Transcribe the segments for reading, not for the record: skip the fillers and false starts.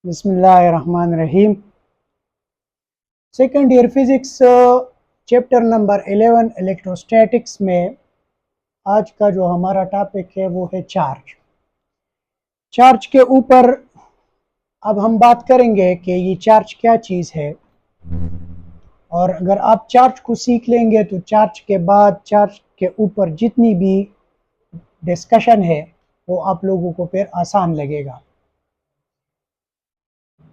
बिस्मिल्लाहिर्रहमानिर्रहीम। Second year physics chapter number 11 electrostatics में आज का जो हमारा टॉपिक है वो है चार्ज। चार्ज के ऊपर अब हम बात करेंगे कि ये चार्ज क्या चीज़ है, और अगर आप चार्ज को सीख लेंगे तो चार्ज के बाद चार्ज के ऊपर जितनी भी डिस्कशन है वो आप लोगों को फिर आसान लगेगा।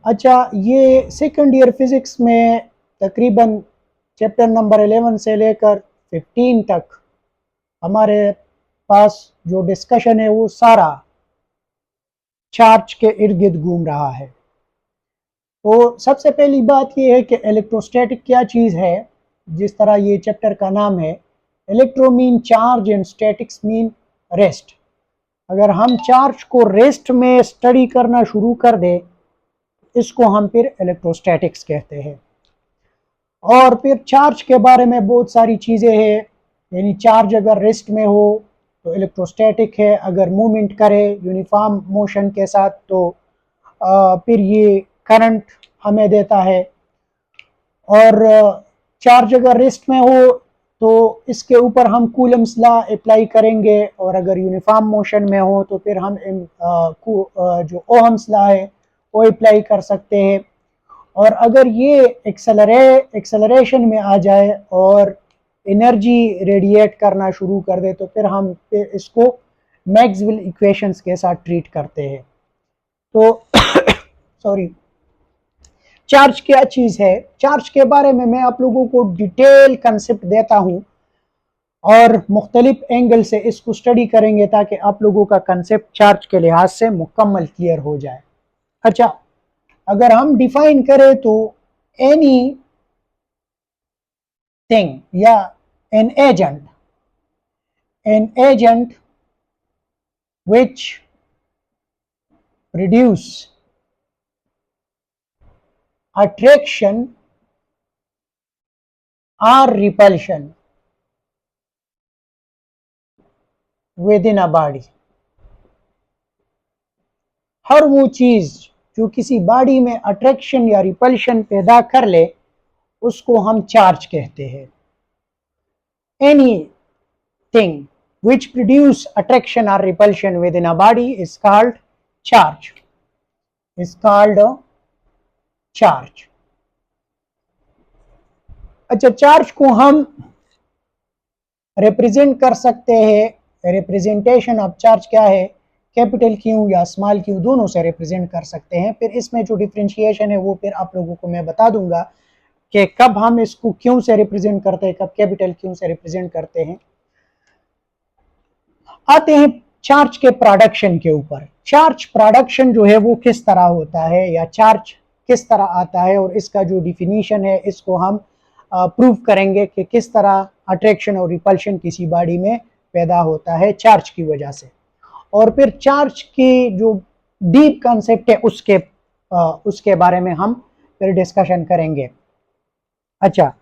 अच्छा, ये सेकंड ईयर फिज़िक्स में तकरीबन चैप्टर नंबर 11 से लेकर 15 तक हमारे पास जो डिस्कशन है वो सारा चार्ज के इर्द गिर्द घूम रहा है। तो सबसे पहली बात ये है कि इलेक्ट्रोस्टैटिक क्या चीज़ है। जिस तरह ये चैप्टर का नाम है, electro mean charge and statics mean rest. अगर हम चार्ज को रेस्ट में स्टडी करना शुरू कर दें, इसको हम फिर इलेक्ट्रोस्टैटिक्स कहते हैं। और फिर चार्ज के बारे में बहुत सारी चीज़ें हैं, यानी चार्ज अगर रेस्ट में हो तो इलेक्ट्रोस्टैटिक है, अगर मूवमेंट करे यूनिफॉर्म मोशन के साथ तो फिर ये करंट हमें देता है। और चार्ज अगर रेस्ट में हो तो इसके ऊपर हम कूलम्स लॉ अप्लाई करेंगे, और अगर यूनिफॉर्म मोशन में हो तो फिर हम जो ओहम्स लॉ है वो अप्लाई कर सकते हैं। और अगर ये एक्सेलरेशन में आ जाए और एनर्जी रेडिएट करना शुरू कर दे तो फिर हम इसको मैक्सवेल इक्वेशंस के साथ ट्रीट करते हैं। तो सॉरी, चार्ज क्या चीज़ है, चार्ज के बारे में मैं आप लोगों को डिटेल कंसेप्ट देता हूँ और मुख्तलिफ एंगल से इसको स्टडी करेंगे ताकि आप लोगों का कंसेप्ट चार्ज के लिहाज से मुकम्मल क्लियर हो जाए। अच्छा, अगर हम डिफाइन करें तो एनी थिंग या an agent which produce attraction or repulsion within a body। हर वो चीज़ जो किसी बॉडी में अट्रैक्शन या रिपल्शन पैदा कर ले उसको हम चार्ज कहते हैं। Any thing which produce attraction or repulsion within a body is called charge, is called charge। अच्छा, चार्ज को हम रिप्रेजेंट कर सकते हैं। रिप्रेजेंटेशन ऑफ चार्ज क्या है, कैपिटल क्यू या स्मॉल क्यू दोनों से रिप्रेजेंट कर सकते हैं। फिर इसमें जो डिफरेंशिएशन है वो फिर आप लोगों को मैं बता दूंगा कि कब हम इसको क्यू से रिप्रेजेंट करते हैं, कब कैपिटल क्यू से रिप्रेजेंट करते हैं। आते हैं चार्ज के प्रोडक्शन के ऊपर। चार्ज प्रोडक्शन जो है वो किस तरह होता है या चार्ज किस तरह आता है, और इसका जो डिफिनीशन है इसको हम प्रूव करेंगे कि किस तरह अट्रैक्शन और रिपल्शन किसी बॉडी में पैदा होता है चार्ज की वजह से। और फिर चार्ज की जो डीप कॉन्सेप्ट है उसके बारे में हम फिर डिस्कशन करेंगे। अच्छा,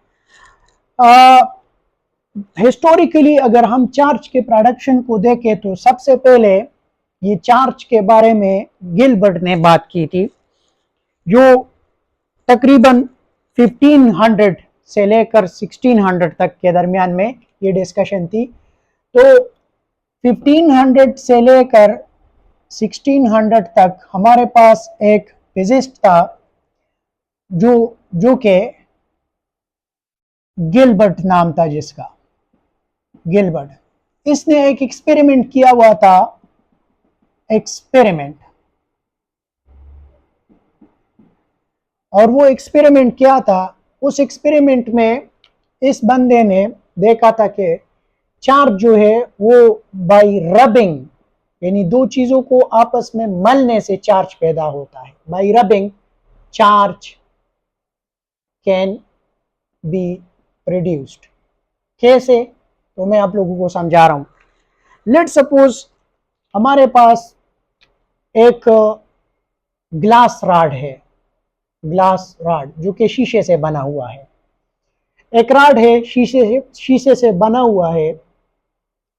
हिस्टोरिकली अगर हम चार्ज के प्रोडक्शन को देखें तो सबसे पहले ये चार्ज के बारे में गिलबर्ट ने बात की थी, जो तकरीबन 1500 से लेकर 1600 तक के दरमियान में ये डिस्कशन थी। तो 1500 से लेकर 1600 तक हमारे पास एक फिजिस्ट था जो कि गिलबर्ट नाम था, जिसका गिलबर्ट। इसने एक एक्सपेरिमेंट किया हुआ था, और वो एक्सपेरिमेंट क्या था, उस एक्सपेरिमेंट में इस बंदे ने देखा था कि चार्ज जो है वो बाय रबिंग, यानी दो चीजों को आपस में मलने से चार्ज पैदा होता है। Bye rubbing charge can be produced. कैसे, तो मैं आप लोगों को समझा रहा हूं। लेट सपोज हमारे पास एक ग्लास रॉड है, ग्लास रॉड जो कि शीशे से बना हुआ है। एक रॉड है शीशे से बना हुआ है,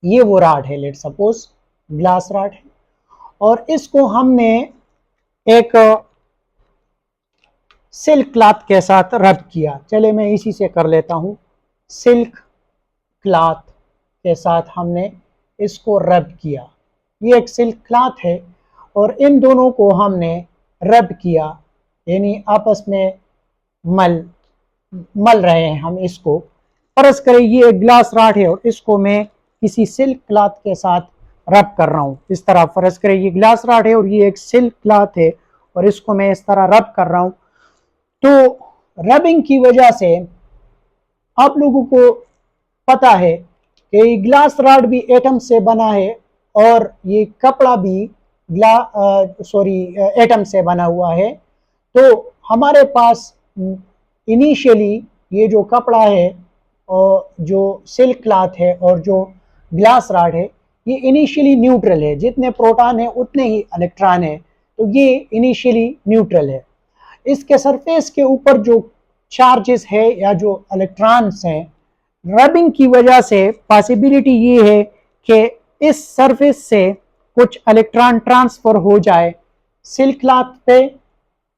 ये वो रॉड है, लेट सपोज ग्लास रॉड है। और इसको हमने एक सिल्क क्लॉथ के साथ रब किया। चले मैं इसी से कर लेता हूँ। सिल्क क्लॉथ के साथ हमने इसको रब किया। ये एक सिल्क क्लॉथ है और इन दोनों को हमने रब किया, यानी आपस में मल रहे हैं हम इसको। फर्ज करें ये एक ग्लास रॉड है और इसको मैं किसी सिल्क क्लॉथ के साथ रब कर रहा हूँ। इस तरह फर्ज करें ये ग्लास रॉड है और ये एक सिल्क क्लॉथ है और इसको मैं इस तरह रब कर रहा हूँ। तो रबिंग की वजह से आप लोगों को पता है कि ग्लास रॉड भी एटम से बना है और ये कपड़ा भी एटम से बना हुआ है। तो हमारे पास इनिशियली ये जो कपड़ा है और जो सिल्क क्लॉथ है और जो ग्लास रॉड है, ये इनिशियली न्यूट्रल है। जितने प्रोटॉन है उतने ही इलेक्ट्रॉन है, तो ये इनिशियली न्यूट्रल है। इसके सरफेस के ऊपर जो चार्जेस है या जो इलेक्ट्रॉन्स हैं, रबिंग की वजह से पॉसिबिलिटी ये है कि इस सरफेस से कुछ इलेक्ट्रॉन ट्रांसफर हो जाए सिल्क क्लॉथ पे,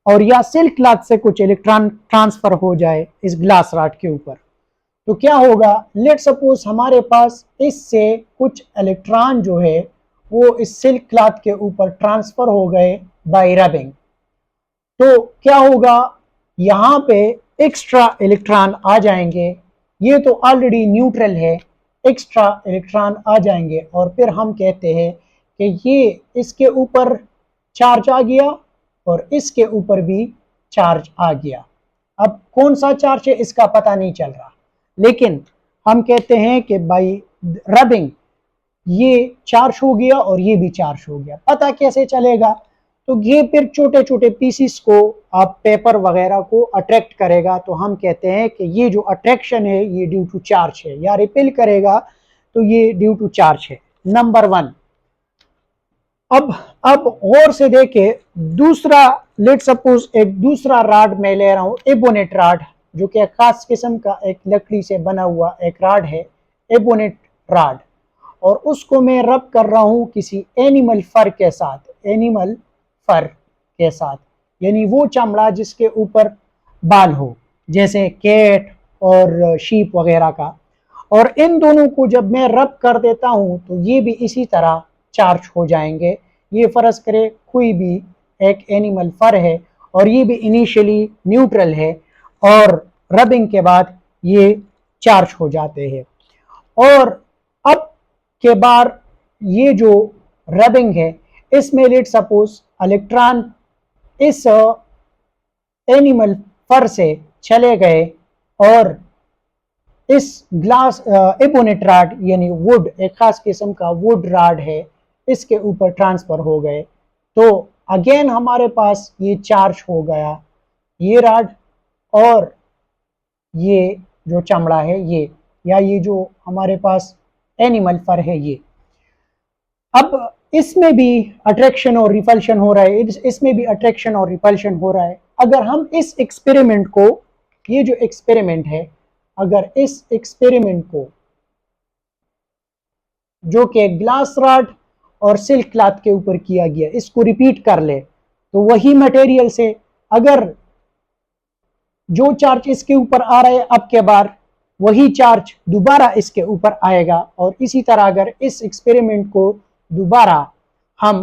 और या सिल्क क्लॉथ से कुछ इलेक्ट्रॉन ट्रांसफर हो जाए इस ग्लास रॉड के ऊपर। तो क्या होगा, लेट सपोज हमारे पास इससे कुछ इलेक्ट्रॉन जो है वो इस सिल्क क्लॉथ के ऊपर ट्रांसफर हो गए बाय रबिंग। तो क्या होगा, यहाँ पे एक्स्ट्रा इलेक्ट्रॉन आ जाएंगे। ये तो ऑलरेडी न्यूट्रल है, एक्स्ट्रा इलेक्ट्रॉन आ जाएंगे और फिर हम कहते हैं कि ये इसके ऊपर चार्ज आ गया और इसके ऊपर भी चार्ज आ गया। अब कौन सा चार्ज है इसका पता नहीं चल रहा, लेकिन हम कहते हैं कि बाय रबिंग ये चार्ज हो गया और ये भी चार्ज हो गया। पता कैसे चलेगा, तो ये फिर छोटे छोटे पीसीस को आप पेपर वगैरह को अट्रैक्ट करेगा। तो हम कहते हैं कि ये जो अट्रैक्शन है ये ड्यू टू चार्ज है, या रिपेल करेगा तो ये ड्यू टू चार्ज है। नंबर 1। अब और से देखे दूसरा, लेट सपोज एक दूसरा रॉड मैं ले रहा हूं, एबोनेट रॉड, जो कि खास किस्म का एक लकड़ी से बना हुआ एक रॉड है, एबोनेट रॉड, और उसको मैं रब कर रहा हूं किसी एनिमल फर के साथ। एनिमल फर के साथ यानी वो चमड़ा जिसके ऊपर बाल हो, जैसे कैट और शीप वगैरह का। और इन दोनों को जब मैं रब कर देता हूं तो ये भी इसी तरह चार्ज हो जाएंगे। ये फर्ज करे कोई भी एक एनिमल फर है और ये भी इनिशियली न्यूट्रल है और रबिंग के बाद ये चार्ज हो जाते हैं। और अब के बार ये जो रबिंग है इसमें लेट सपोज इलेक्ट्रॉन इस एनिमल फर से चले गए और इस ग्लास एबोनेट रॉड यानी वुड, एक खास किस्म का वुड रॉड है, इसके ऊपर ट्रांसफर हो गए। तो अगेन हमारे पास ये चार्ज हो गया, ये रॉड और ये जो चमड़ा है ये, या ये जो हमारे पास एनिमल फर है ये। अब इसमें भी अट्रैक्शन और रिपल्शन हो रहा है, इसमें भी अट्रैक्शन और रिपल्शन हो रहा है। अगर हम इस एक्सपेरिमेंट को, ये जो एक्सपेरिमेंट है, अगर इस एक्सपेरिमेंट को जो कि ग्लास रॉड और सिल्क क्लॉथ के ऊपर किया गया, इसको रिपीट कर ले, तो वही मटेरियल से अगर जो चार्ज इसके ऊपर आ रहा है अब के बार वही चार्ज दोबारा इसके ऊपर आएगा। और इसी तरह अगर इस एक्सपेरिमेंट को दोबारा हम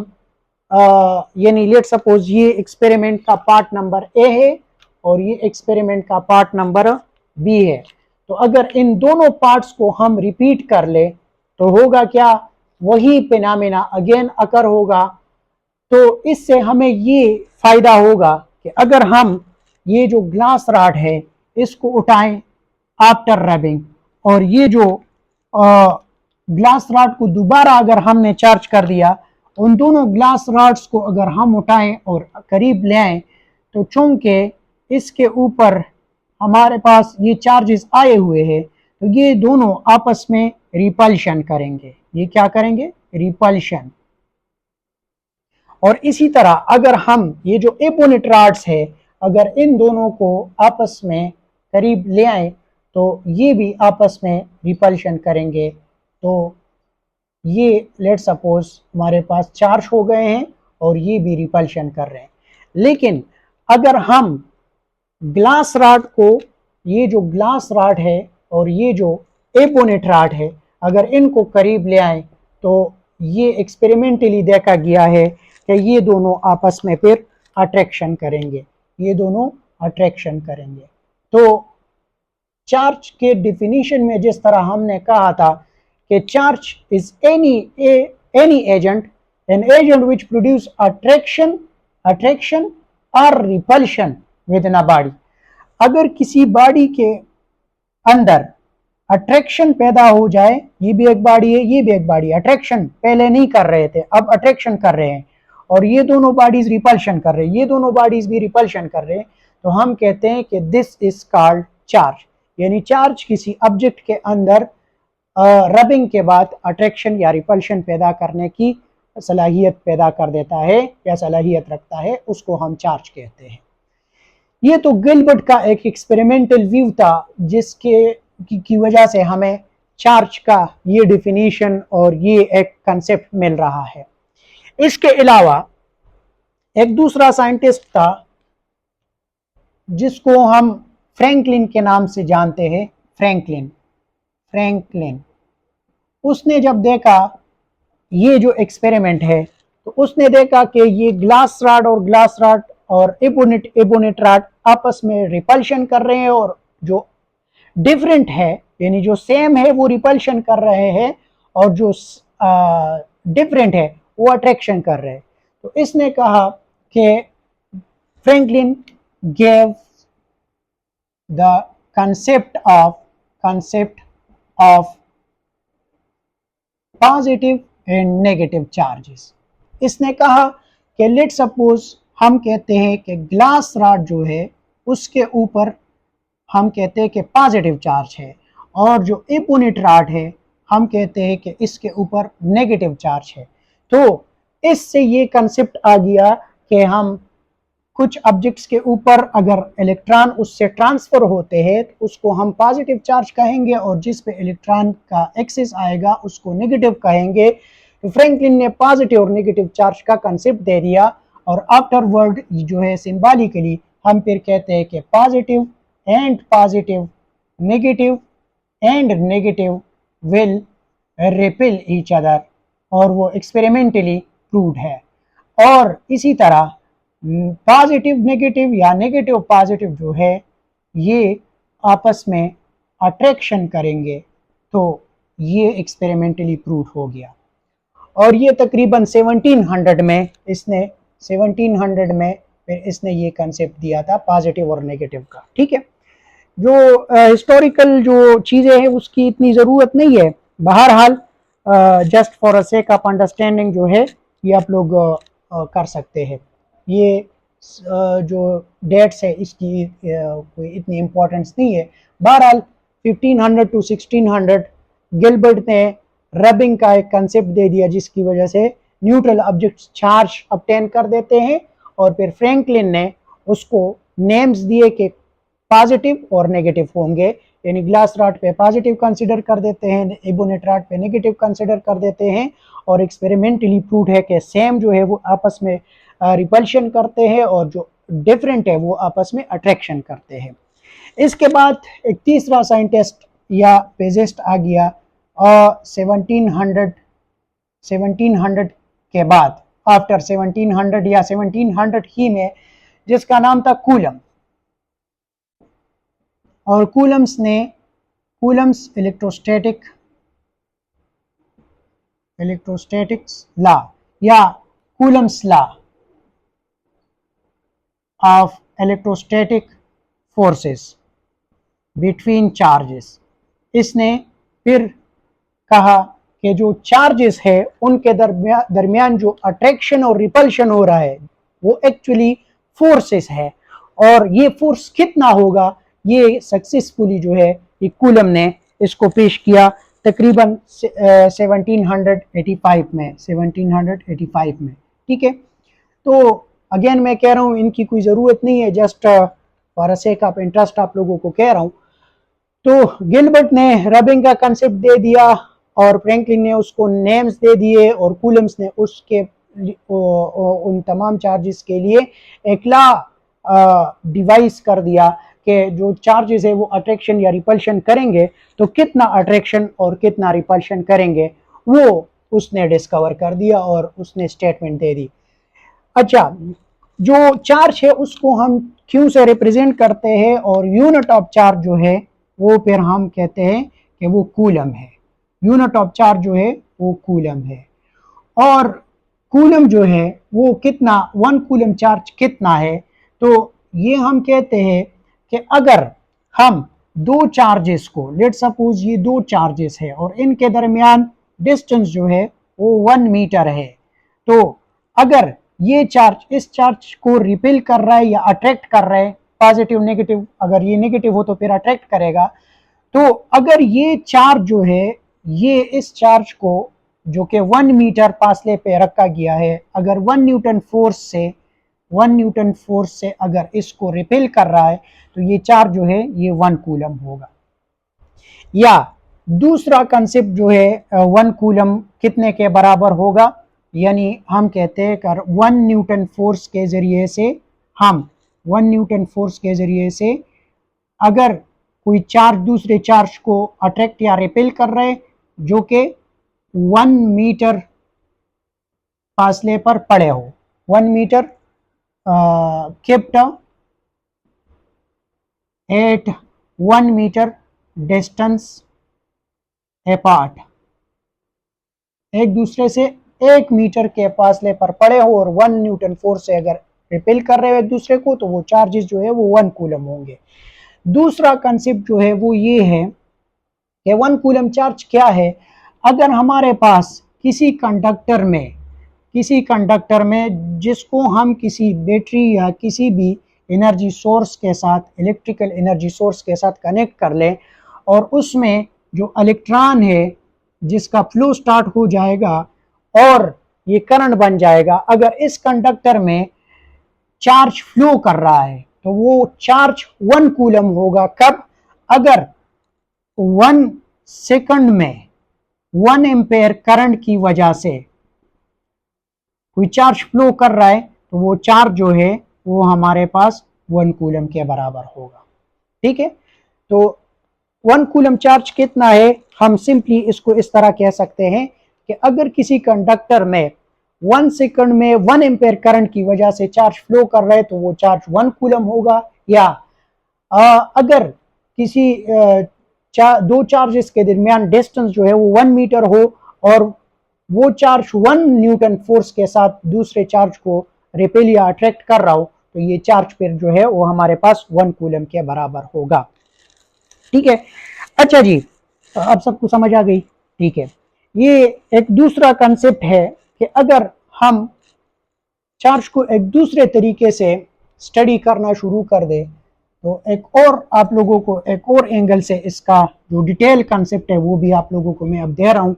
यानी लेट सपोज ये एक्सपेरिमेंट का पार्ट नंबर ए है और ये एक्सपेरिमेंट का पार्ट नंबर बी है, तो अगर इन दोनों पार्ट्स को हम रिपीट कर ले तो होगा क्या, वही फिनोमेना अगेन अकर होगा। तो इससे हमें ये फायदा होगा कि अगर हम ये जो ग्लास रॉड है इसको उठाएं आफ्टर रबिंग, और ये जो ग्लास रॉड को दोबारा अगर हमने चार्ज कर दिया, उन दोनों ग्लास रॉड्स को अगर हम उठाएं और करीब ले आए, तो चूंकि इसके ऊपर हमारे पास ये चार्जेस आए हुए हैं, तो ये दोनों आपस में रिपल्शन करेंगे। ये क्या करेंगे, रिपल्शन। और इसी तरह अगर हम ये जो एबोनेट रॉड्स है, अगर इन दोनों को आपस में करीब ले आए तो ये भी आपस में रिपल्शन करेंगे। तो ये लेट सपोज हमारे पास चार्ज हो गए हैं और ये भी रिपल्शन कर रहे हैं। लेकिन अगर हम ग्लास रॉड को, ये जो ग्लास रॉड है और ये जो एपोनेट रॉड है, अगर इनको करीब ले आए तो ये एक्सपेरिमेंटली देखा गया है कि ये दोनों आपस में फिर अट्रैक्शन करेंगे, ये दोनों अट्रैक्शन करेंगे। तो चार्ज के डिफिनीशन में जिस तरह हमने कहा था कि charge is any agent, an agent which produce attraction और repulsion within a body. अगर किसी बॉडी के अंदर अट्रैक्शन पैदा हो जाए, ये भी एक बॉडी है, ये भी एक बॉडी, अट्रैक्शन पहले नहीं कर रहे थे, अब अट्रैक्शन कर रहे हैं, और ये दोनों बॉडीज रिपल्शन कर रहे हैं, ये दोनों बॉडीज भी रिपल्शन कर रहे हैं, तो हम कहते हैं कि दिस इज कॉल्ड चार्ज। यानी चार्ज किसी ऑब्जेक्ट के अंदर रबिंग के बाद अट्रैक्शन या रिपल्शन पैदा करने की सलाहियत पैदा कर देता है या सलाहियत रखता है, उसको हम चार्ज कहते हैं। ये तो गिलबर्ट का एक एक्सपेरिमेंटल व्यू था जिसके की वजह से हमें चार्ज का ये डिफिनीशन और ये एक कंसेप्ट मिल रहा है। इसके अलावा एक दूसरा साइंटिस्ट था जिसको हम फ्रैंकलिन के नाम से जानते हैं, फ्रैंकलिन। उसने जब देखा ये जो एक्सपेरिमेंट है, तो उसने देखा कि ये ग्लास रॉड और एबोनेट रॉड आपस में रिपल्शन कर रहे हैं, और जो डिफरेंट है यानी जो सेम है वो रिपल्शन कर रहे हैं, और जो डिफरेंट है वो अट्रैक्शन कर रहे हैं। तो इसने कहा कि Franklin gave the concept of positive and negative charges. इसने कहा कि लेट सपोज हम कहते हैं कि ग्लास रॉड जो है उसके ऊपर हम कहते हैं कि पॉजिटिव चार्ज है, और जो एपोनेट रॉड है हम कहते हैं कि इसके ऊपर नेगेटिव चार्ज है। तो इससे ये कंसेप्ट आ गया कि हम कुछ ऑब्जेक्ट्स के ऊपर अगर इलेक्ट्रॉन उससे ट्रांसफर होते हैं तो उसको हम पॉजिटिव चार्ज कहेंगे, और जिस पे इलेक्ट्रॉन का एक्सेस आएगा उसको नेगेटिव कहेंगे। तो फ्रैंकलिन ने पॉजिटिव और नेगेटिव चार्ज का कंसेप्ट दे दिया, और आफ्टर वर्ड जो है सिंबॉलिकली हम फिर कहते हैं कि positive and positive, negative and negative will repel each other, और वो एक्सपेरिमेंटली प्रूव्ड है। और इसी तरह पॉजिटिव नेगेटिव या नेगेटिव पॉजिटिव जो है ये आपस में अट्रैक्शन करेंगे, तो ये एक्सपेरिमेंटली प्रूव हो गया। और ये तकरीबन 1700 में फिर इसने ये कंसेप्ट दिया था पॉजिटिव और नेगेटिव का। ठीक है, जो हिस्टोरिकल जो चीज़ें हैं उसकी इतनी ज़रूरत नहीं है, बहरहाल just for a sake of understanding जो है ये आप लोग कर सकते हैं। ये जो डेट्स है इसकी कोई इतनी इम्पोर्टेंस नहीं है। बहरहाल 1500 टू 1600 गिलबर्ट ने रबिंग का एक कंसेप्ट दे दिया जिसकी वजह से न्यूट्रल ऑब्जेक्ट्स चार्ज ऑब्टेन कर देते हैं, और फिर फ्रैंकलिन ने उसको नेम्स दिए कि पॉजिटिव और नेगेटिव होंगे, यानी ग्लास रॉड पे पॉजिटिव कंसिडर कर देते हैं, एबोनेट रॉड पे नेगेटिव कंसिडर कर देते हैं, और एक्सपेरिमेंटली प्रूव्ड है कि सेम जो है वो आपस में रिपल्शन करते हैं, और जो डिफरेंट है वो आपस में अट्रैक्शन करते हैं। इसके बाद एक तीसरा साइंटिस्ट या फिजिस्ट आ गया 1700 के बाद, आफ्टर 1700 या 1700 ही में, जिसका नाम था कूलम। और कूलम्स इलेक्ट्रोस्टैटिक्स लॉ या Coulomb's law of electrostatic forces between charges. इसने फिर कहा कि जो चार्जेस है उनके दरमियान जो अट्रैक्शन और रिपल्शन हो रहा है वो एक्चुअली फोर्सेस है, और ये फोर्स कितना होगा ये सक्सेसफुली जो है ये कूलम ने इसको पेश किया तकरीबन 1785 में। ठीक है, तो अगेन मैं कह रहा हूँ इनकी कोई ज़रूरत नहीं है, just for sake of interest आप लोगों को कह रहा हूँ। तो गिलबर्ट ने रबिंग का कंसेप्ट दे दिया, और फ्रैंकलिन ने उसको नेम्स दे दिए, और कूलम्स ने उसके उन तमाम चार्जेस के लिए एक लॉ डिवाइस कर दिया कि जो चार्जेस है वो अट्रैक्शन या रिपल्शन करेंगे, तो कितना अट्रैक्शन और कितना रिपल्शन करेंगे वो उसने डिस्कवर कर दिया और उसने स्टेटमेंट दे दी। अच्छा, जो चार्ज है उसको हम क्यू से रिप्रेजेंट करते हैं और यूनिट ऑफ चार्ज जो है वो फिर हम कहते हैं कि वो कूलम है। यूनिट ऑफ चार्ज जो है वो कूलम है। और कूलम जो है वो कितना, 1 कूलम चार्ज कितना है, तो ये हम कहते हैं कि अगर हम दो चार्जेस को, लेट सपोज ये दो चार्जेस है और इनके दरमियान डिस्टेंस जो है वो 1 मीटर है, तो अगर ये चार्ज इस चार्ज को रिपेल कर रहा है या अट्रैक्ट कर रहा है, पॉजिटिव नेगेटिव, अगर ये नेगेटिव हो तो फिर अट्रैक्ट करेगा, तो अगर ये चार्ज जो है ये इस चार्ज को जो कि 1 मीटर फासले पे रखा गया है, अगर 1 न्यूटन फोर्स से अगर इसको रिपेल कर रहा है तो ये चार्ज जो है ये 1 कूलम होगा। या दूसरा कंसेप्ट जो है 1 कूलम कितने के बराबर होगा, यानी हम कहते हैं कर 1 न्यूटन फोर्स के जरिए से हम 1 न्यूटन फोर्स के जरिए से अगर कोई चार्ज दूसरे चार्ज को अट्रैक्ट या रिपेल कर रहे जो कि 1 मीटर फासले पर पड़े हो, 1 metre kept at 1 metre distance apart, एक दूसरे से 1 मीटर के फासले पर पड़े हो और 1 न्यूटन फोर्स से अगर रिपेल कर रहे हो एक दूसरे को, तो वो चार्जेस जो है वो 1 कूलम होंगे। दूसरा कंसेप्ट जो है वो ये है कि 1 कूलम चार्ज क्या है, अगर हमारे पास किसी कंडक्टर में जिसको हम किसी बैटरी या किसी भी एनर्जी सोर्स के साथ, इलेक्ट्रिकल एनर्जी सोर्स के साथ कनेक्ट कर लें और उसमें जो इलेक्ट्रॉन है जिसका फ्लो स्टार्ट हो जाएगा और ये करंट बन जाएगा, अगर इस कंडक्टर में चार्ज फ्लो कर रहा है तो वो चार्ज 1 कूलम होगा। कब? अगर 1 सेकंड में 1 एम्पेयर करंट की वजह से कोई चार्ज फ्लो कर रहा है तो वो चार्ज जो है वो हमारे पास 1 कूलम के बराबर होगा। ठीक है, तो 1 कूलम चार्ज कितना है, हम सिंपली इसको इस तरह कह सकते हैं कि अगर किसी कंडक्टर में 1 सेकंड में 1 एम्पेयर करंट की वजह से चार्ज फ्लो कर रहा है तो वो चार्ज 1 कूलम होगा। या अगर किसी दो चार्जेस के दरमियान डिस्टेंस जो है वो 1 मीटर हो और वो चार्ज 1 न्यूटन फोर्स के साथ दूसरे चार्ज को रिपेल या अट्रैक्ट कर रहा हो तो ये चार्ज फिर जो है वो हमारे पास 1 कूलम के बराबर होगा। ठीक है, अच्छा जी, अब सबको समझ आ गई। ठीक है, ये एक दूसरा कंसेप्ट है कि अगर हम चार्ज को एक दूसरे तरीके से स्टडी करना शुरू कर दे तो एक और आप लोगों को एक और एंगल से इसका जो डिटेल कंसेप्ट है वो भी आप लोगों को मैं अब दे रहा हूं।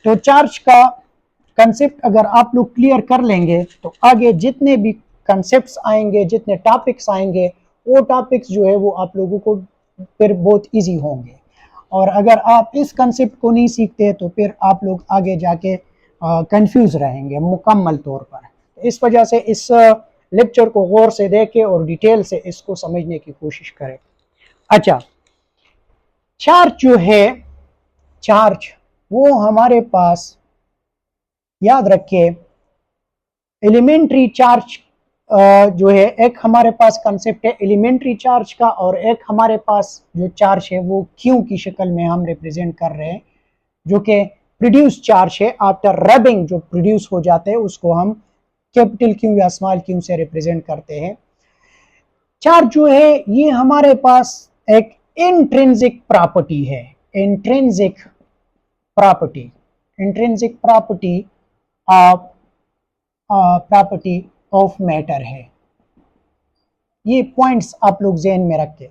तो चार्ज का कंसेप्ट अगर आप लोग क्लियर कर लेंगे तो आगे जितने भी कंसेप्ट्स आएंगे, जितने टॉपिक्स आएंगे, वो टॉपिक्स जो है वो आप लोगों को फिर बहुत इजी होंगे। और अगर आप इस कंसेप्ट को नहीं सीखते तो फिर आप लोग आगे जाके कंफ्यूज रहेंगे मुकम्मल तौर पर। इस वजह से इस लेक्चर को गौर से देखें और डिटेल से इसको समझने की कोशिश करें। अच्छा, चार्ज जो है, चार्ज वो हमारे पास, याद रखिए, एलिमेंट्री चार्ज जो है, एक हमारे पास कंसेप्ट है एलिमेंट्री चार्ज का और एक हमारे पास जो चार्ज है वो क्यू की शक्ल में हम रिप्रेजेंट कर रहे हैं, जो कि प्रोड्यूस चार्ज है। आफ्टर रबिंग जो प्रोड्यूस हो जाते हैं उसको हम कैपिटल क्यू या स्मॉल क्यू से रिप्रेजेंट करते हैं। चार्ज जो है ये हमारे पास एक इंट्रिंसिक प्रॉपर्टी है, इंट्रिंसिक प्रॉपर्टी ऑफ मैटर है। ये पॉइंट्स आप लोग ज़हन में रखें।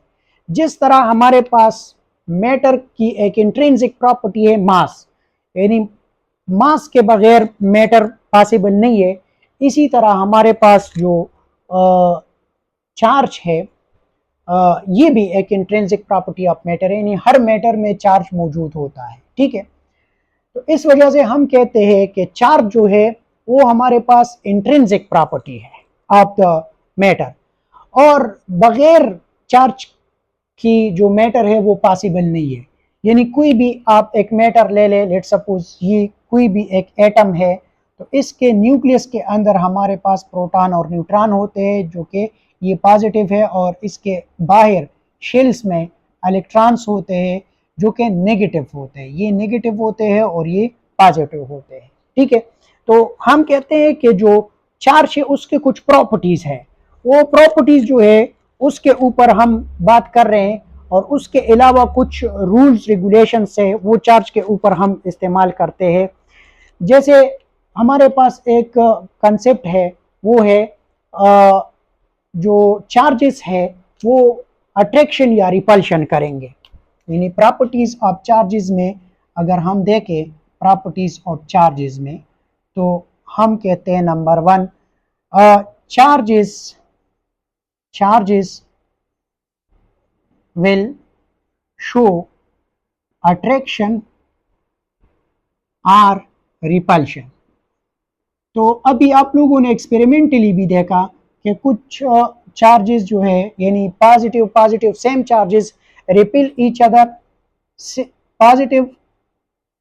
जिस तरह हमारे पास मैटर की एक इंट्रिंसिक प्रॉपर्टी है मास, यानी मास के बगैर मैटर पॉसिबल नहीं है, इसी तरह हमारे पास जो चार्ज है ये भी एक इंट्रिंसिक प्रॉपर्टी ऑफ मैटर है, यानी हर मैटर में चार्ज मौजूद होता है। ठीक है, तो इस वजह से हम कहते हैं कि चार्ज जो है वो हमारे पास इंट्रिंसिक प्रॉपर्टी है ऑफ द मैटर। और बगैर चार्ज की जो मैटर है वो पॉसिबल नहीं है। यानी कोई भी आप एक मैटर ले ले, लेट सपोज ये कोई भी एक एटम है, तो इसके न्यूक्लियस के अंदर हमारे पास प्रोटॉन और न्यूट्रॉन होते हैं जो कि ये पॉजिटिव है, और इसके बाहर शेल्स में इलेक्ट्रॉन्स होते हैं जो कि नेगेटिव होते हैं। ये नेगेटिव होते हैं और ये पॉजिटिव होते हैं। ठीक है, तो हम कहते हैं कि जो चार्ज है उसके कुछ प्रॉपर्टीज है, वो प्रॉपर्टीज जो है उसके ऊपर हम बात कर रहे हैं, और उसके अलावा कुछ रूल्स रेगुलेशंस है वो चार्ज के ऊपर हम इस्तेमाल करते हैं। जैसे हमारे पास एक कंसेप्ट है, वो है जो चार्जेस है वो अट्रैक्शन या रिपल्शन करेंगे। यानी प्रॉपर्टीज ऑफ चार्जेस में अगर हम देखें प्रॉपर्टीज ऑफ चार्जेस में, तो हम कहते हैं number 1, charges will show attraction or repulsion। तो अभी आप लोगों ने एक्सपेरिमेंटली भी देखा कि कुछ चार्जेस जो है यानी positive positive same charges repel each other. Positive,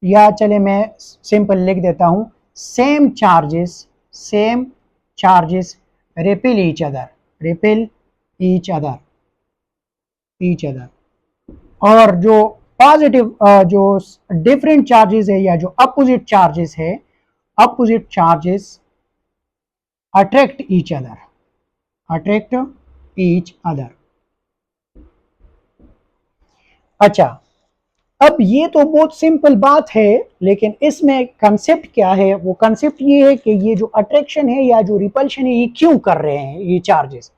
या चले मैं सिंपल लिख देता हूं, same charges repel each other, repel each other. और जो पॉजिटिव जो डिफरेंट चार्जेस है या जो अपोजिट चार्जेस है, opposite charges attract each other, अच्छा, अब ये तो बहुत सिंपल बात है, लेकिन इसमें कंसेप्ट क्या है? वो कंसेप्ट ये है कि ये जो अट्रैक्शन है या जो रिपल्शन है ये क्यों कर रहे हैं ये चार्जेस।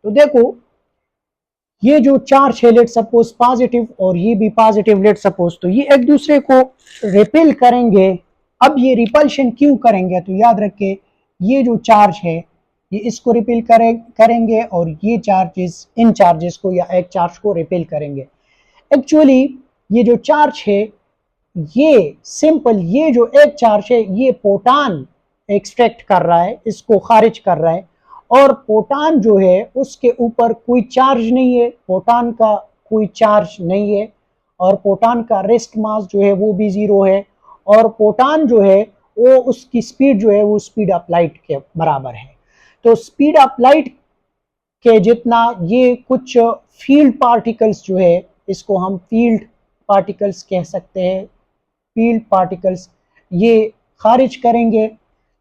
तो देखो, ये जो चार्ज है लेट सपोज पॉजिटिव और ये भी पॉजिटिव लेट सपोज, तो ये एक दूसरे को रिपेल करेंगे। अब ये रिपल्शन क्यों करेंगे? तो याद रखें, ये जो चार्ज है ये इसको रिपेल करेंगे और ये चार्जेस इन चार्जेस को या एक चार्ज को रिपेल करेंगे। एक्चुअली ये जो चार्ज है, ये सिंपल, ये जो एक चार्ज है ये प्रोटॉन एक्सट्रैक्ट कर रहा है, इसको खारिज कर रहा है, और प्रोटॉन जो है उसके ऊपर कोई चार्ज नहीं है, प्रोटॉन का कोई चार्ज नहीं है, और प्रोटॉन का रेस्ट मास जो है वो भी 0 है, और प्रोटॉन जो है वो उसकी स्पीड जो है वो स्पीड ऑफ लाइट के बराबर है। तो स्पीड ऑफ लाइट के जितना ये कुछ फील्ड पार्टिकल्स जो है, इसको हम फील्ड पार्टिकल्स कह सकते हैं, फील्ड पार्टिकल्स ये खारिज करेंगे,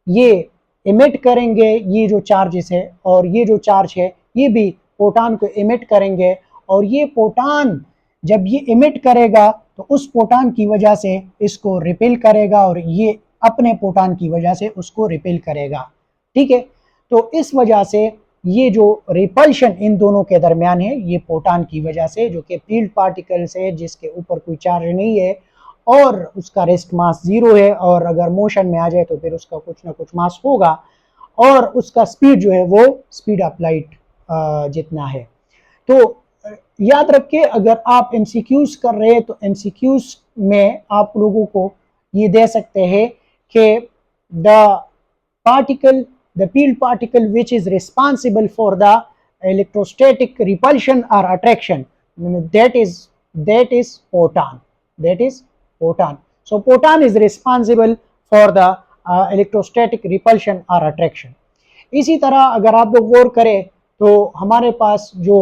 ये इमिट करेंगे ये जो चार्जेस है, और ये जो चार्ज है ये भी प्रोटॉन को इमिट करेंगे, और ये प्रोटॉन जब ये इमिट करेगा तो उस प्रोटॉन की वजह से इसको रिपेल करेगा, और ये अपने प्रोटॉन की वजह से उसको रिपेल करेगा। ठीक है, तो इस वजह से ये जो रिपल्शन इन दोनों के दरमियान है ये प्रोटॉन की वजह से, जो कि फील्ड पार्टिकल्स है जिसके ऊपर कोई चार्ज नहीं है और उसका रेस्ट मास 0 है, और अगर मोशन में आ जाए तो फिर उसका कुछ ना कुछ मास होगा, और उसका स्पीड जो है वो स्पीड ऑफ लाइट जितना है। तो याद रखिए, अगर आप एमसीक्यूज कर रहे हैं तो एमसीक्यूज में आप लोगों को ये दे सकते हैं कि the field particle which is responsible for the electrostatic repulsion or attraction, that is photon, so photon is responsible for the electrostatic repulsion or attraction। इसी तरह अगर आप लोग गौर करें तो हमारे पास जो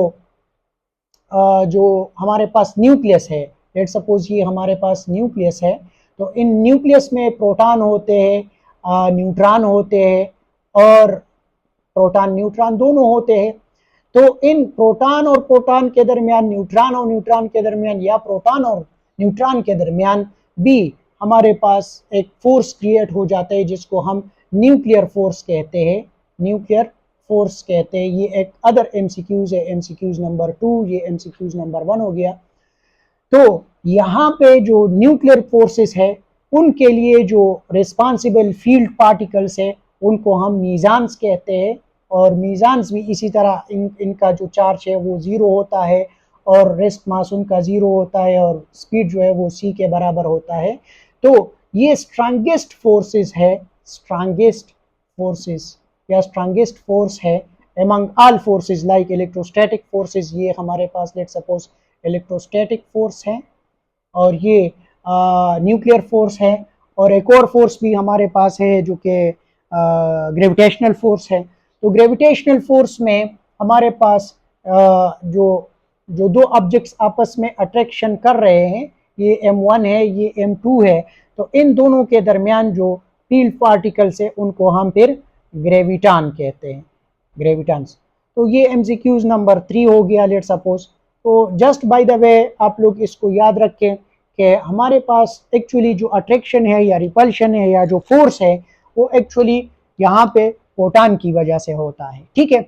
हमारे पास न्यूक्लियस है, लेट सपोज ये हमारे पास न्यूक्लियस है, तो इन न्यूक्लियस में प्रोटॉन होते हैं, न्यूट्रॉन होते हैं, और प्रोटॉन न्यूट्रॉन दोनों होते हैं। तो इन प्रोटॉन और प्रोटॉन के दरमियान, न्यूट्रॉन और न्यूट्रॉन के दरमियान, या प्रोटॉन और न्यूट्रॉन के दरमियान भी हमारे पास एक फोर्स क्रिएट हो जाता है जिसको हम न्यूक्लियर फोर्स कहते हैं, न्यूक्लियर फोर्स कहते हैं। ये एक अदर एमसीक्यूज है, एमसीक्यूज नंबर 2, ये एमसीक्यूज नंबर 1 हो गया। तो यहाँ पे जो न्यूक्लियर फोर्सेस है उनके लिए जो रिस्पॉन्सिबल फील्ड पार्टिकल्स है उनको हम मीज़ान्स कहते हैं, और मीज़ान्स भी इसी तरह इनका जो चार्ज है वो 0 होता है, और रेस्ट मास उनका 0 होता है, और स्पीड जो है वो c के बराबर होता है। तो ये स्ट्रांगेस्ट फोर्सेस है, स्ट्रांगेस्ट फोर्स है among all forces like electrostatic forces, ये हमारे पास लेट सपोज इलेक्ट्रोस्टैटिक फोर्स है और ये न्यूक्लियर फोर्स है, और एक और फोर्स भी हमारे पास है जो कि ग्रेविटेशनल फोर्स है। तो ग्रेविटेशनल फोर्स में हमारे पास जो दो ऑब्जेक्ट्स आपस में अट्रैक्शन कर रहे हैं, ये M1 है, ये M2 है, तो इन दोनों के दरमियान जो फील्ड पार्टिकल्स है उनको हम फिर ग्रेविटान कहते हैं, ग्रेविटान्स। तो ये MCQs नंबर 3 हो गया लेट सपोज। तो जस्ट बाय द वे आप लोग इसको याद रखें कि हमारे पास एक्चुअली जो अट्रैक्शन है या रिपल्शन है या जो फोर्स है वो एक्चुअली यहाँ पे फोटॉन की वजह से होता है, ठीक है।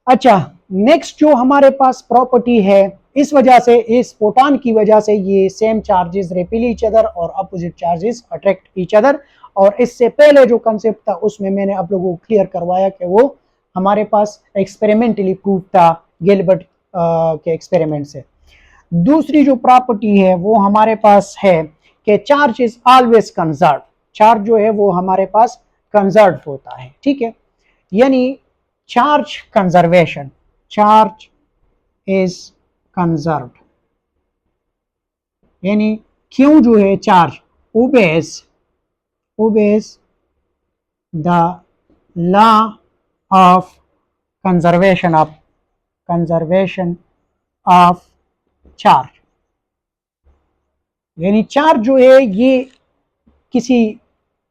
अच्छा, नेक्स्ट जो हमारे पास प्रॉपर्टी है, इस वजह से, इस फोटॉन की वजह से ये same charges repel each other और opposite charges attract each other. और इससे पहले जो कंसेप्ट था उसमें मैंने आप लोगों को क्लियर करवाया कि वो हमारे पास एक्सपेरिमेंटली प्रूव था गिलबर्ट के एक्सपेरिमेंट से। दूसरी जो प्रॉपर्टी है वो हमारे पास है कि charge is always conserve, charge जो है वो हमारे पास कंजर्व होता है, ठीक है। यानी charge conservation, charge is conserved, यानी क्यों जो है charge obeys the law of conservation of charge. यानी चार्ज जो है ये किसी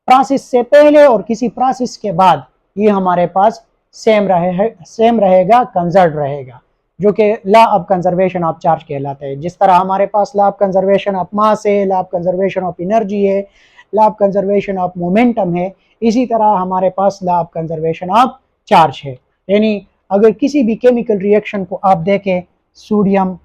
प्रोसेस से पहले और किसी प्रोसेस के बाद ये हमारे पास सेम रहेगा, कंजर्व रहेगा, जो कि law of conservation of charge कहलाता है। जिस तरह हमारे पास law of conservation of mass है, law of conservation of energy है, law of conservation of momentum है, इसी तरह हमारे पास law of conservation of charge है। यानी अगर किसी भी केमिकल रिएक्शन को आप देखें, सोडियम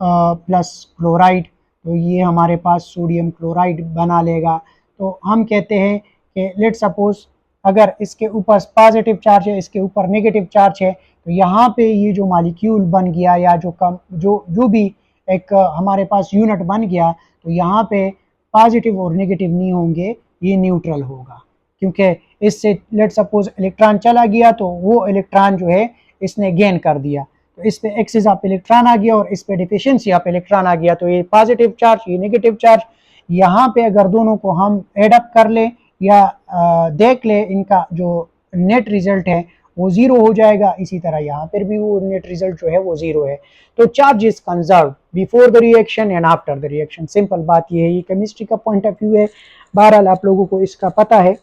प्लस क्लोराइड, तो ये हमारे पास सोडियम क्लोराइड बना लेगा। तो हम कहते हैं कि लेट सपोज अगर इसके ऊपर पॉजिटिव चार्ज है, इसके ऊपर नेगेटिव चार्ज है, तो यहाँ पे ये जो मॉलिक्यूल बन गया या जो भी एक हमारे पास यूनिट बन गया, तो यहाँ पे पॉजिटिव और नेगेटिव नहीं होंगे, ये न्यूट्रल होगा, क्योंकि इससे लेट सपोज इलेक्ट्रॉन चला गया तो वो इलेक्ट्रॉन जो है इसने गेन कर दिया, तो इस पे एक्सेस ऑफ इलेक्ट्रॉन आ गया और इस पे डिफिशिएंसी ऑफ इलेक्ट्रॉन आ गया, तो ये पॉजिटिव चार्ज, ये नेगेटिव चार्ज। यहाँ पे अगर दोनों को हम एड अप कर ले या देख ले, इनका जो नेट रिजल्ट है वो जीरो हो जाएगा। इसी तरह यहाँ पर भी वो नेट रिजल्ट जो है वो जीरो है। तो charge is conserve before the reaction and after the reaction. Simple बात ये है, ये केमिस्ट्री का पॉइंट ऑफ व्यू है, बहरहाल आप लोगों को इसका पता है।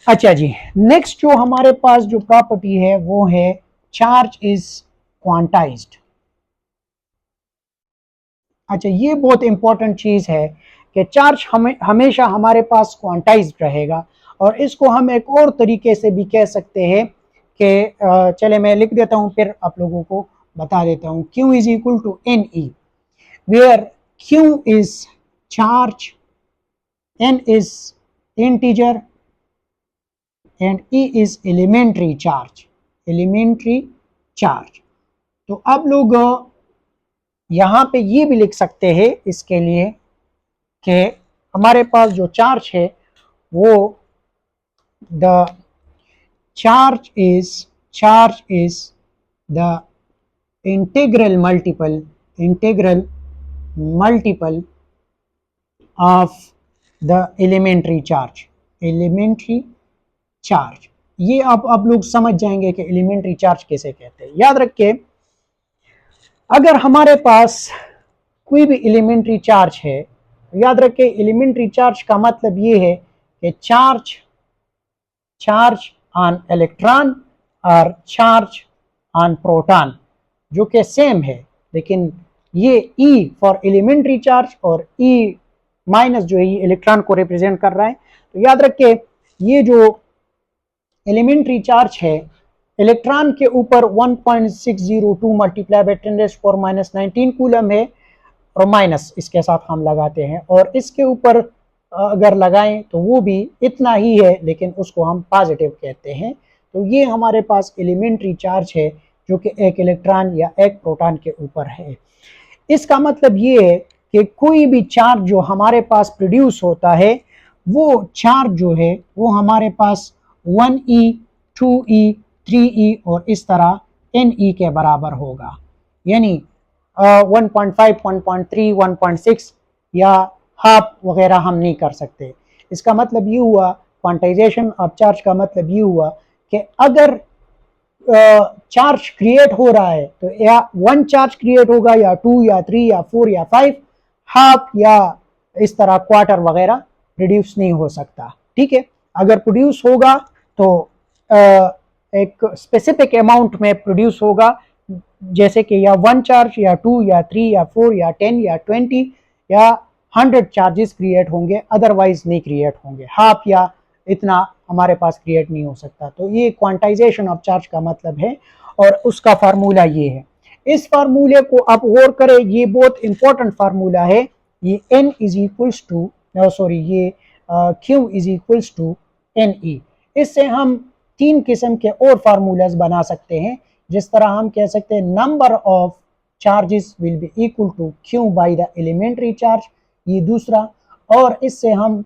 अच्छा जी, नेक्स्ट जो हमारे पास जो प्रॉपर्टी है वो है चार्ज इज क्वांटाइज्ड। अच्छा, ये बहुत इंपॉर्टेंट चीज है कि चार्ज हमेशा हमारे पास क्वांटाइज्ड रहेगा। और इसको हम एक और तरीके से भी कह सकते हैं कि चले मैं लिख देता हूं, फिर आप लोगों को बता देता हूं। Q is equal to NE, where Q is charge, N is integer and E is elementary charge, elementary charge. तो अब लोग यहाँ पे ये भी लिख सकते हैं इसके लिए कि हमारे पास जो चार्ज है वो the charge is the integral multiple of the elementary charge. ये आप लोग समझ जाएंगे कि एलिमेंट्री चार्ज कैसे कहते हैं। याद रखिए, अगर हमारे पास कोई भी एलिमेंट्री चार्ज है, याद रखिए एलिमेंट्री चार्ज का मतलब ये है कि चार्ज ऑन इलेक्ट्रॉन और चार्ज ऑन प्रोटॉन, जो कि सेम है, लेकिन ये E फॉर एलिमेंट्री चार्ज और E माइनस जो है ये इलेक्ट्रॉन को रिप्रेजेंट कर रहा है। तो याद रखिए, ये जो एलिमेंट्री चार्ज है, इलेक्ट्रॉन के ऊपर 1.602 मल्टीप्लाई बाय 10⁻⁻19 कूलम है, और माइनस इसके साथ हम लगाते हैं, और इसके ऊपर अगर लगाएं तो वो भी इतना ही है, लेकिन उसको हम पॉजिटिव कहते हैं। तो ये हमारे पास एलिमेंट्री चार्ज है जो कि एक इलेक्ट्रॉन या एक प्रोटॉन के ऊपर है। इसका मतलब ये है कि कोई भी चार्ज जो हमारे पास प्रोड्यूस होता है, वो चार्ज जो है वो हमारे पास 1E 2E 3e और इस तरह ne के बराबर होगा, यानी 1.5, 1.3, 1.6 या हाफ वगैरह हम नहीं कर सकते। इसका मतलब ये हुआ, क्वांटाइजेशन ऑफ चार्ज का मतलब ये हुआ कि अगर चार्ज क्रिएट हो रहा है तो या 1 चार्ज क्रिएट होगा या 2 या 3 या 4 या 5, हाफ या इस तरह क्वार्टर वगैरह प्रोड्यूस नहीं हो सकता। ठीक है, अगर प्रोड्यूस होगा तो एक स्पेसिफिक अमाउंट में प्रोड्यूस होगा, जैसे कि या 1 चार्ज या 2 या 3 या 4 या 10 या 20 या 100 चार्जेस क्रिएट होंगे, अदरवाइज नहीं क्रिएट होंगे। हाफ या इतना हमारे पास क्रिएट नहीं हो सकता। तो ये क्वांटाइजेशन ऑफ चार्ज का मतलब है और उसका फार्मूला ये है। इस फार्मूले को आप गौर करें, ये बहुत इंपॉर्टेंट फार्मूला है। ये n is equals to sorry ये q is equals to ne। इससे हम 3 किस्म के और फार्मूलाज बना सकते हैं, जिस तरह हम कह सकते हैं number of charges will be equal to q by the elementary charge, ये दूसरा। और इससे हम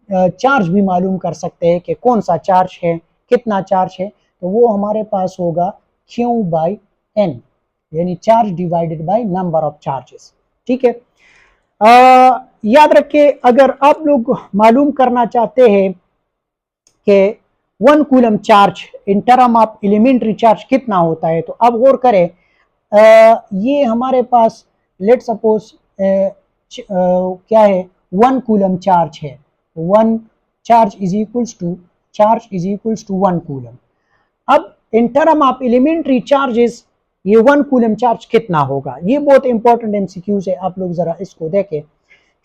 चार्ज भी मालूम कर सकते हैं कि कौन सा चार्ज है, कितना चार्ज है, तो वो हमारे पास होगा q बाई n, यानी charge divided by number of charges. ठीक है, याद रखिए, अगर आप लोग मालूम करना चाहते हैं कि 1 coulomb charge in term of elementary charge कितना होता है, तो अब गौर करें, ये हमारे पास लेट सपोज क्या है, 1 कूलम चार्ज है। 1 charge is equals to 1 coulomb. अब in term of elementary charges ये 1 कूलम चार्ज कितना होगा, ये बहुत इंपॉर्टेंट एमसीक्यूज है, आप लोग जरा इसको देखें।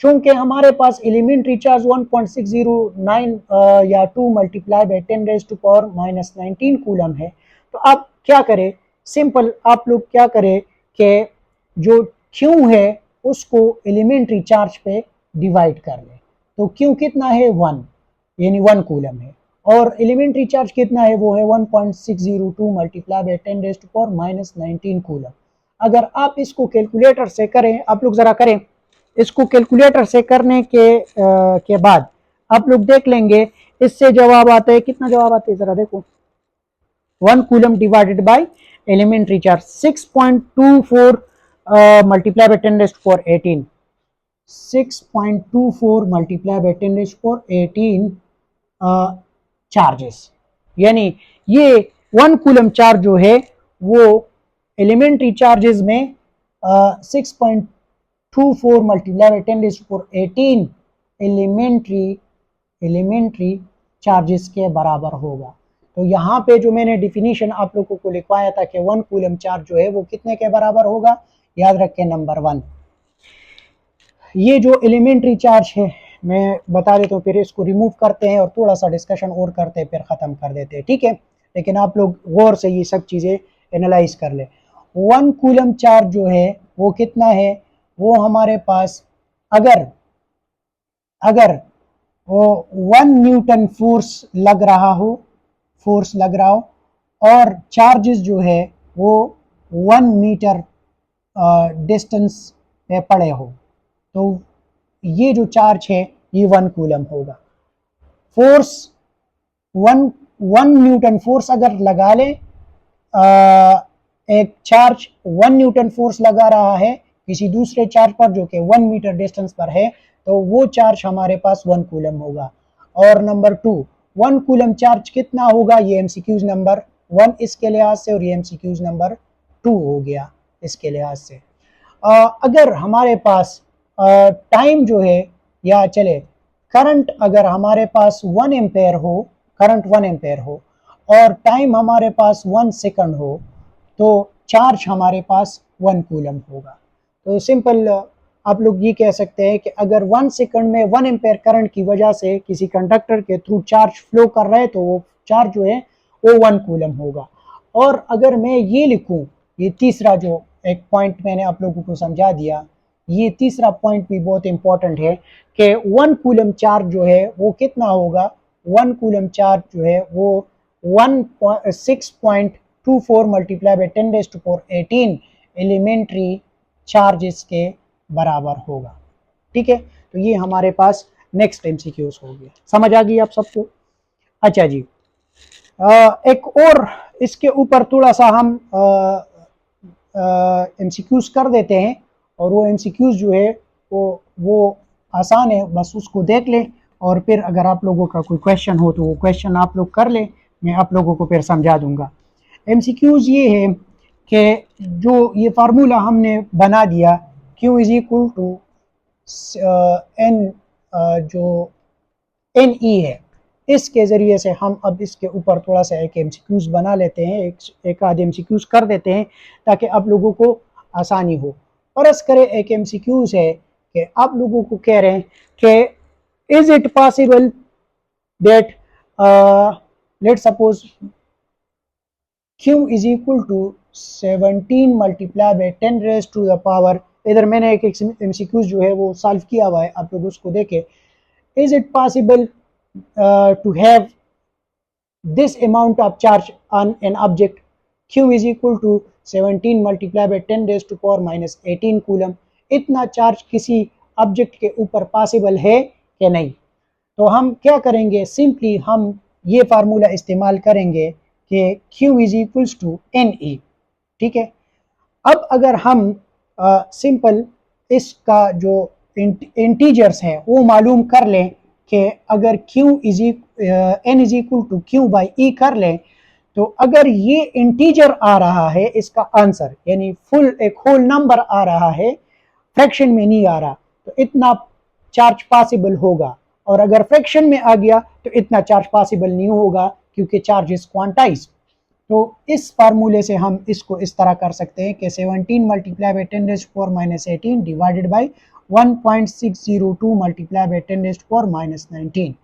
चूंकि हमारे पास एलिमेंट्री चार्ज 1.609 या 2 मल्टीप्लाई बाय 10⁻⁻19 कूलम है, तो आप क्या करें, सिंपल आप लोग क्या करें कि जो Q है उसको एलिमेंट्री चार्ज पे डिवाइड कर लें। तो Q कितना है, 1, यानी 1 कूलम है, और एलिमेंट्री चार्ज कितना है, वो है 1.602 मल्टीप्लाई बाय 10⁻⁻19 कूलम। अगर आप इसको कैलकुलेटर से करें, आप लोग ज़रा करें, इसको कैलकुलेटर से करने के बाद आप लोग देख लेंगे, इससे जवाब आता है, कितना जवाब आता है ज़रा देखो, 1 coulomb divided by elementary charge 6.24 multiply by 10⁻18, 6.24 multiply by 10⁻18 charges, यानी ये 1 कूलम चार्ज जो है वो एलिमेंट्री चार्जेस में 6.24 मल्टीप्लाई बाय 10⁻18 एलिमेंट्री चार्जेस के बराबर होगा। तो यहाँ पे जो मैंने डिफिनीशन आप लोगों को लिखवाया था कि 1 कूलम चार्ज जो है वो कितने के बराबर होगा, याद रखें नंबर 1। ये जो एलिमेंट्री चार्ज है मैं बता देता हूँ, फिर इसको रिमूव करते हैं और थोड़ा सा डिस्कशन और करते हैं, फिर ख़त्म कर देते हैं। ठीक है, लेकिन आप लोग गौर से ये सब चीज़ें एनालाइज कर ले। 1 कूलम चार्ज जो है वो कितना है, वो हमारे पास अगर वो 1 न्यूटन फोर्स लग रहा हो और चार्जेस जो है वो 1 मीटर डिस्टेंस पे पड़े हो, तो ये जो चार्ज है ये 1 कूलम होगा। फोर्स 1 न्यूटन फोर्स अगर लगा ले, एक चार्ज 1 न्यूटन फोर्स लगा रहा है किसी दूसरे चार्ज पर जो कि 1 मीटर डिस्टेंस पर है, तो वो चार्ज हमारे पास 1 कूलम होगा। और नंबर 2, 1 कूलम चार्ज कितना होगा, ये एमसीक्यूज नंबर 1 इसके लिहाज से, और ये एमसीक्यूज नंबर 2 हो गया इसके लिहाज से। अगर हमारे पास टाइम जो है, या चले करंट अगर हमारे पास 1 एम्पेयर हो, करंट 1 एम्पेयर हो और टाइम हमारे पास 1 सेकंड हो, तो चार्ज हमारे पास 1 कूलम होगा। तो सिंपल आप लोग ये कह सकते हैं कि अगर 1 सेकंड में 1 एम्पेयर करंट की वजह से किसी कंडक्टर के थ्रू चार्ज फ्लो कर रहा है, तो वो चार्ज जो है वो 1 कूलम होगा। और अगर मैं ये लिखूं, ये तीसरा जो एक पॉइंट मैंने आप लोगों को समझा दिया, ये तीसरा पॉइंट भी बहुत इंपॉर्टेंट है कि 1 कूलम चार्ज जो है वो कितना होगा, 1 कूलम चार्ज जो है वो 6.24 मल्टीप्लाई बाय 10⁻18 एलिमेंट्री चार्जेस के बराबर होगा। ठीक है, तो ये हमारे पास नेक्स्ट एमसीक्यूज हो गया। समझ आ गई आप सबको? अच्छा जी, एक और इसके ऊपर थोड़ा सा हम MCQs कर देते हैं, और वो MCQs जो है वो आसान है, बस उसको देख लें, और फिर अगर आप लोगों का कोई क्वेश्चन हो तो वो क्वेश्चन आप लोग कर लें, मैं आप लोगों को फिर समझा दूंगा। MCQs ये है कि जो ये फार्मूला हमने बना दिया Q is equal to N, जो NE है, इसके ज़रिए से हम अब इसके ऊपर थोड़ा सा एक MCQs बना लेते हैं, एक आधे MCQs कर देते हैं ताकि आप लोगों को आसानी हो। फर्ज करें एक MCQs है कि आप लोगों को कह रहे हैं कि is it possible that let suppose Q is equal to 17 multiply by 10 raise to the power, इधर मैंने एक MCQs जो है वो सॉल्व किया हुआ है, आप लोग उसको देखें। Is it possible to have this amount of charge on an object Q is equal to 17 multiplied by 10 raised to power minus 18 coulomb, इतना चार्ज किसी ऑब्जेक्ट के ऊपर पॉसिबल है कि नहीं? तो हम क्या करेंगे, सिंपली हम ये फार्मूला इस्तेमाल करेंगे कि Q is equals to NE, ठीक है। अब अगर हम सिंपल इसका जो इंटीजर्स हैं वो मालूम कर लें कि अगर N is equal to Q by E कर लें, तो अगर ये इंटीजर आ रहा है इसका आंसर, यानी फुल एक होल नंबर आ रहा है, फ्रैक्शन में नहीं आ रहा, तो इतना चार्ज पॉसिबल होगा, और अगर फ्रैक्शन में आ गया तो इतना चार्ज पॉसिबल नहीं होगा क्योंकि चार्ज इज क्वांटाइज्ड। तो इस फार्मूले से हम इसको इस तरह कर सकते हैं कि 17 multiply by 10 raised to power minus 18 divided by 1.602 multiply by 10 raised to power minus 19।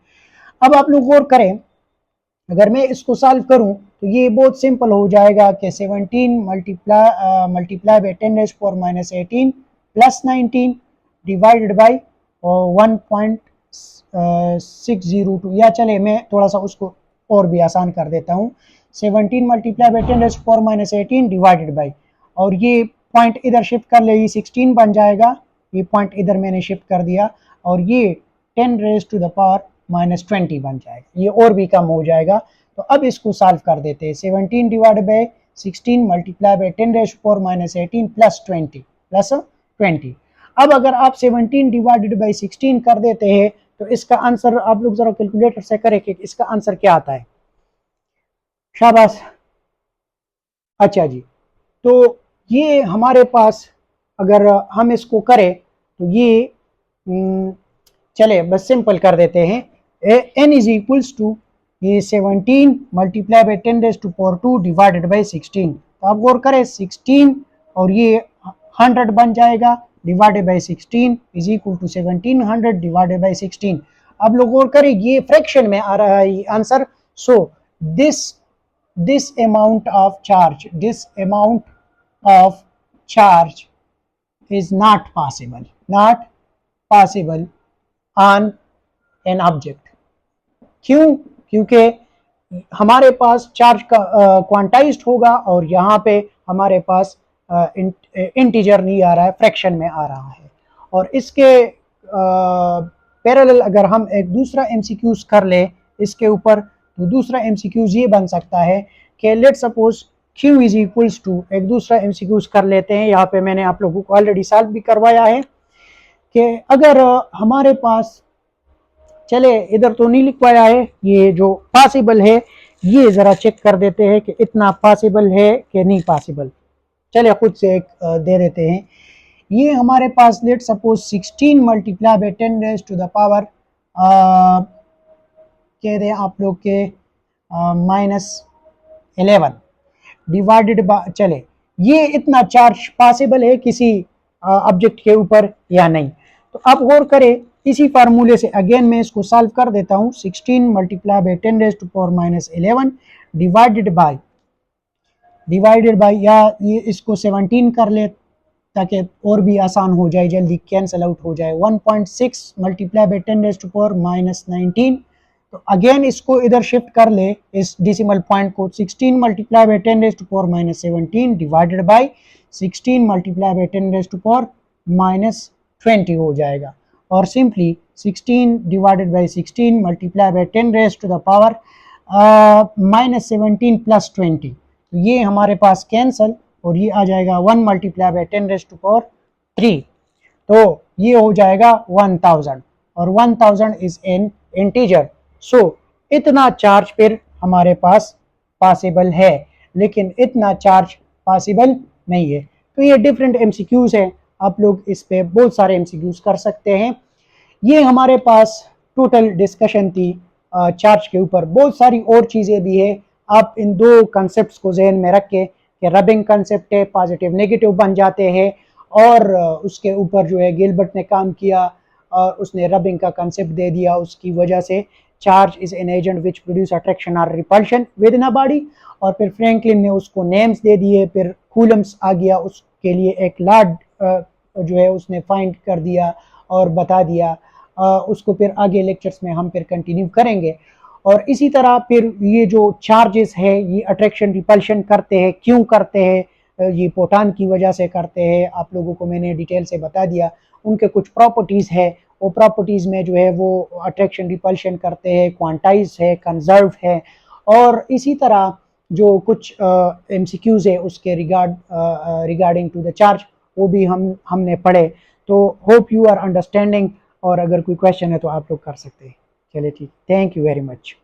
अब आप लोग गौर करें, अगर मैं इसको सॉल्व करूं तो ये बहुत सिंपल हो जाएगा कि 17 multiply by 10 raised to power minus 18 plus 19 divided by 1.602, या चले मैं थोड़ा सा उसको और भी आसान कर देता हूँ, 17 multiply by 10 raised to power minus 18 divided by, और ये पॉइंट इधर शिफ्ट कर ले, ये 16 बन जाएगा, ये पॉइंट इधर मैंने शिफ्ट कर दिया, और ये 10 raised to the power minus 20 बन जाएगा, ये और भी कम हो जाएगा। तो अब इसको सॉल्व कर देते हैं, 17 divided by 16 multiply by 10 raised to power minus 18 plus 20। अब अगर आप 17 डिवाइडेड बाई 16 कर देते हैं तो इसका आंसर आप लोग जरा कैलकुलेटर से करें कि इसका आंसर क्या आता है। शाबाश, अच्छा जी, तो ये हमारे पास अगर हम इसको करें तो ये चले बस सिंपल कर देते हैं, n इज इक्वल्स टू ये 17 multiply by 10 raised to power 2 divided by 16, तो आप गौर करें 16 और ये 100 बन जाएगा divided by 16 is equal to 1700 divided by 16। अब लोग गौर करें ये फ्रैक्शन में आ रहा है answer, so this amount of charge is not possible on an object। क्यों? क्योंकि हमारे पास चार्ज का क्वांटाइज्ड होगा और यहाँ पे हमारे पास इंटीजर नहीं आ रहा है, फ्रैक्शन में आ रहा है। और इसके पैरेलल अगर हम एक दूसरा MCQs कर ले इसके ऊपर, तो दूसरा MCQs ये बन सकता है कि let suppose Q is equals to, एक दूसरा MCQs कर लेते हैं, यहाँ पे मैंने आप लोगों को ऑलरेडी सॉल्व भी करवाया है कि अगर हमारे पास, चले इधर तो नहीं लिखवाया है, ये जो पॉसिबल है ये ज़रा चेक कर देते हैं कि इतना पॉसिबल है कि नहीं पॉसिबल, चले खुद से एक दे देते हैं। ये हमारे पास let suppose 16 multiply by 10 raised to the power कह दें आप लोग के माइनस 11 डिवाइडेड बाय, चले ये इतना चार्ज पॉसिबल है किसी ऑब्जेक्ट के ऊपर या नहीं। तो आप गौर करें, इसी फार्मूले से अगेन मैं इसको सॉल्व कर देता हूँ, 16 multiply by 10 raised to power minus 11 divided by या ये इसको 17 कर ले ताकि और भी आसान हो जाए, जल्दी कैंसिल आउट हो जाए, 1.6 multiply by 10 raised to power minus 19। तो अगेन इसको इधर शिफ्ट कर ले, इस डेसिमल पॉइंट को, 16 multiply by 10 raised to power minus 17 divided by 16 multiply by 10 raised to power minus 20 हो जाएगा, और simply 16 divided by 16 multiply by 10 raised to the power minus 17 plus 20, तो ये हमारे पास कैंसल और ये आ जाएगा 1 मल्टीप्लाई बाय 10⁻³ तो ये हो जाएगा 1000 और 1000 इज एन इंटीजर। सो इतना चार्ज फिर हमारे पास पॉसिबल है, लेकिन इतना चार्ज पॉसिबल नहीं है। तो ये डिफरेंट एमसीक्यूज है, आप लोग इस पे बहुत सारे एमसीक्यूज कर सकते हैं। ये हमारे पास टोटल डिस्कशन थी चार्ज के ऊपर। बहुत सारी और चीज़ें भी है, आप इन दो कंसेप्ट को जहन में रख के कि रबिंग कंसेप्ट है, पॉजिटिव नेगेटिव बन जाते हैं, और उसके ऊपर जो है गिलबर्ट ने काम किया और उसने रबिंग का कंसेप्ट दे दिया। उसकी वजह से charge is an agent which produce attraction और repulsion within a body, और फिर फ्रैंकलिन ने उसको नेम्स दे दिए। फिर कूलम्स आ गया, उसके लिए एक लॉ जो है उसने फाइंड कर दिया और बता दिया। उसको फिर आगे लेक्चर्स में हम फिर कंटिन्यू करेंगे। और इसी तरह फिर ये जो चार्जेस है ये अट्रैक्शन रिपल्शन करते हैं, क्यों करते हैं? ये फोटॉन की वजह से करते हैं। आप लोगों को मैंने डिटेल से बता दिया। उनके कुछ प्रॉपर्टीज़ है, वो प्रॉपर्टीज़ में जो है वो अट्रैक्शन रिपल्शन करते हैं, क्वांटाइज है, कंजर्व है। और इसी तरह जो कुछ एमसीक्यूज़ है उसके रिगार्डिंग टू द चार्ज, वो भी हमने पढ़े। तो होप यू आर अंडरस्टैंडिंग, और अगर कोई क्वेश्चन है तो आप लोग कर सकते हैं। चलिए ठीक, थैंक यू वेरी मच।